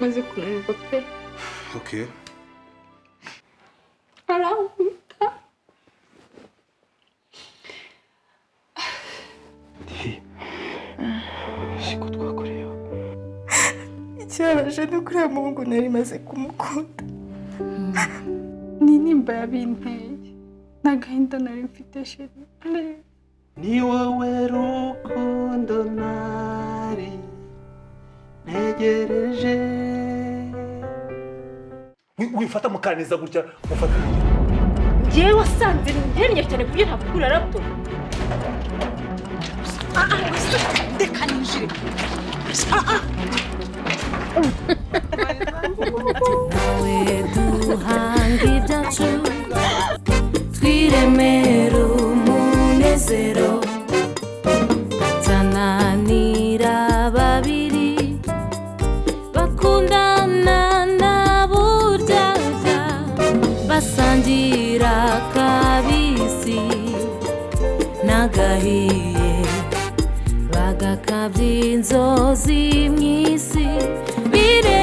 maze kunanirwa pe. Okay. Arankubita. Shiko twakoreyo. Ikibabaje no kuriya muhungu nari maze kumukunda. Ni nimba yabinteye. N'agahinda nari mfite sheri. Ni wowe rukundo nari ntegereje. Wifata mukaneza gutya ufata. Jewe wasanze ntenye cyane kubyo ntakura rapto. Ndeka ninjire. Nawe duhanga ibyacu twiremera umunezero tananira babiri bakundana na buryarya basangira kabisi n'agahiye bagakabya inzozi mw'isi bire